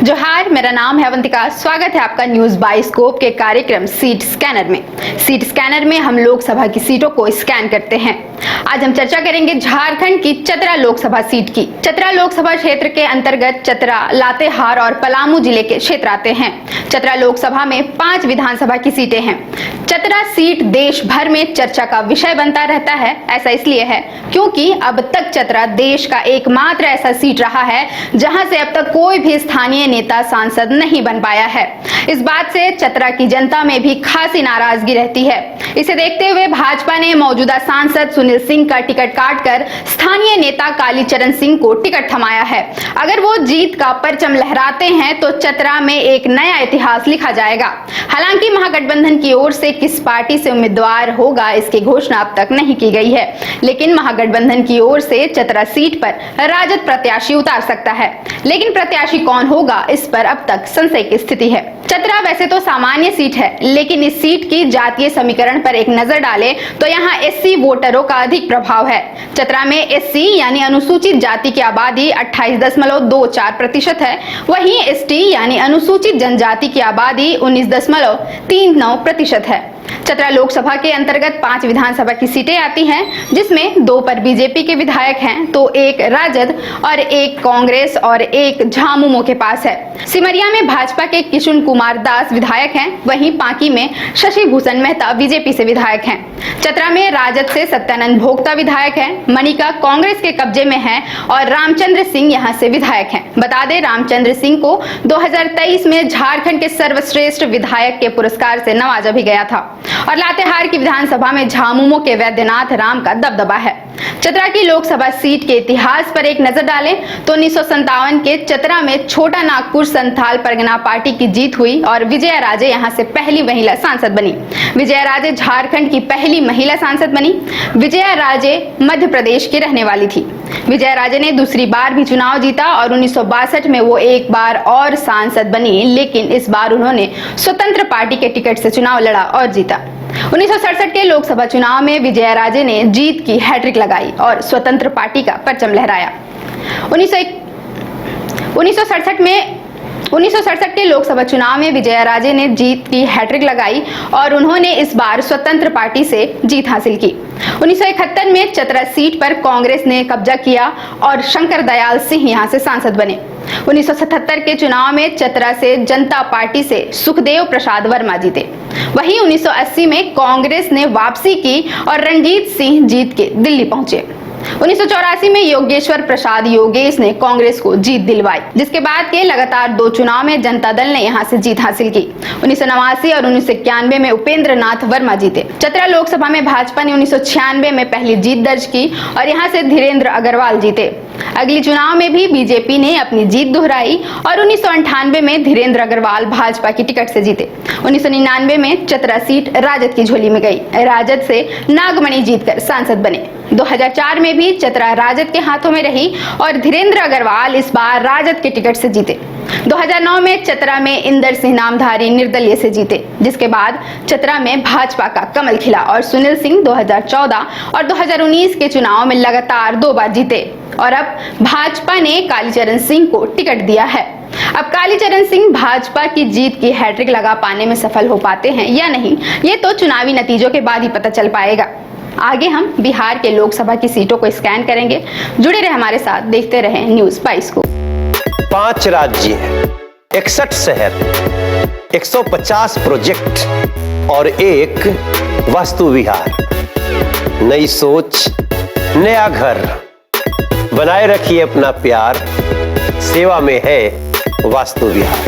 जोहार, मेरा नाम है अवंतिका। स्वागत है आपका न्यूज बाइस्कोप के कार्यक्रम सीट स्कैनर में। सीट स्कैनर में हम लोकसभा की सीटों को स्कैन करते हैं। आज हम चर्चा करेंगे झारखंड की चतरा लोकसभा सीट की। चतरा लोकसभा क्षेत्र के अंतर्गत चतरा, लातेहार और पलामू जिले के क्षेत्र आते हैं। चतरा लोकसभा में 5 विधानसभा की सीटें हैं। चतरा सीट देश भर में चर्चा का विषय बनता रहता है। ऐसा इसलिए है क्योंकि अब तक चतरा देश का एकमात्र ऐसा सीट रहा है जहां से अब तक कोई भी स्थानीय नेता सांसद नहीं बन पाया है। इस बात से चतरा की जनता में भी खासी नाराजगी रहती है। इसे देखते हुए भाजपा ने मौजूदा सांसद सुनील सिंह का टिकट काटकर स्थानीय नेता कालीचरण सिंह को टिकट थमाया है। अगर वो जीत का परचम लहराते हैं तो चतरा में एक नया इतिहास लिखा जाएगा। हालांकि महागठबंधन की ओर से किस पार्टी से उम्मीदवार होगा इसकी घोषणा अब तक नहीं की गई है, लेकिन महागठबंधन की ओर से चतरा सीट पर राजद प्रत्याशी उतार सकता है। लेकिन प्रत्याशी कौन होगा, इस पर अब तक संशय की स्थिति है। चतरा वैसे तो सामान्य सीट है, लेकिन इस सीट की जातीय समीकरण पर एक नजर डालें तो यहाँ एससी वोटरों का अधिक प्रभाव है। चतरा में एससी यानी अनुसूचित जाति की आबादी 28.24% है, वहीं एसटी यानी अनुसूचित जनजाति की आबादी 19.39% है। चतरा लोकसभा के अंतर्गत 5 विधानसभा की सीटें आती हैं, जिसमें 2 पर बीजेपी के विधायक हैं तो 1 राजद और 1 कांग्रेस और 1 झामुमो के पास है। सिमरिया में भाजपा के किशुन कुमार दास विधायक हैं, वहीं पांकी में शशि भूषण मेहता बीजेपी से विधायक हैं। चतरा में राजद से सत्यानंद भोक्ता विधायक हैं, मनिका कांग्रेस के कब्जे में है और रामचंद्र सिंह यहां से विधायक हैं। बता दें, रामचंद्र सिंह को 2023 में झारखंड के सर्वश्रेष्ठ विधायक के पुरस्कार से नवाजा भी गया था। और लातेहार की विधानसभा में झामुमो के वैद्यनाथ राम का दबदबा है। चतरा की लोकसभा सीट के इतिहास पर एक नजर डालें तो 1957 के चतरा में छोटा नागपुर संथाल परगना पार्टी की जीत हुई और विजया राजे यहां से पहली महिला सांसद बनी। विजया राजे झारखंड की पहली महिला सांसद बनी। विजया राजे मध्य प्रदेश की रहने वाली थी। विजया राजे ने दूसरी बार भी चुनाव जीता और 1962 में वो एक बार और सांसद बनी, लेकिन इस बार उन्होंने स्वतंत्र पार्टी के टिकट से चुनाव लड़ा और जीता। 1967 के लोकसभा चुनाव में विजया राजे ने जीत की हैट्रिक लगाई और स्वतंत्र पार्टी का परचम लहराया। 1967 के लोकसभा चुनाव में विजया राजे ने जीत की हैट्रिक लगाई और उन्होंने इस बार स्वतंत्र पार्टी से जीत हासिल की। 1971 में चतरा सीट पर कांग्रेस ने कब्जा किया और शंकर दयाल सिंह यहां से सांसद बने। 1977 के चुनाव में चतरा से जनता पार्टी से सुखदेव प्रसाद वर्मा जीते। वहीं 1980 में कांग्रेस ने वापसी की और रणजीत सिंह जीत के दिल्ली पहुंचे। 1984 में योगेश्वर प्रसाद योगेश ने कांग्रेस को जीत दिलवाई, जिसके बाद के लगातार 2 चुनाव में जनता दल ने यहां से जीत हासिल की। 1989 और 1991 में उपेंद्र नाथ वर्मा जीते। चतरा लोकसभा में भाजपा ने 1996 में पहली जीत दर्ज की और यहां से धीरेन्द्र अग्रवाल जीते। अगली चुनाव में भी बीजेपी ने अपनी जीत दोहराई और 1998 में धीरेन्द्र अग्रवाल भाजपा की टिकट से जीते। 1999 में चतरा सीट राजद की झोली में गई। राजद से नागमणि जीतकर सांसद बने। 2004 में भी चतरा राजद के हाथों में रही और धीरेन्द्र अग्रवाल इस बार राजद के टिकट से जीते। 2009 में चतरा में इंदर सिंह नामधारी निर्दलीय से जीते, जिसके बाद चतरा में भाजपा का कमल खिला और सुनील सिंह 2014 और 2019 के चुनाव में लगातार 2 बार जीते और अब भाजपा ने कालीचरण सिंह को टिकट दिया है। अब कालीचरण सिंह भाजपा की जीत की हैट्रिक लगा पाने में सफल हो पाते हैं या नहीं, ये तो चुनावी नतीजों के बाद ही पता चल पाएगा। आगे हम बिहार के लोकसभा की सीटों को स्कैन करेंगे। जुड़े रहे हमारे साथ, देखते रहें न्यूज बाइस्कोप। 5 राज्य, 61 शहर, 150 प्रोजेक्ट और 1 वास्तु विहार। नई सोच, नया घर। बनाए रखिए अपना प्यार, सेवा में है वास्तु विहार।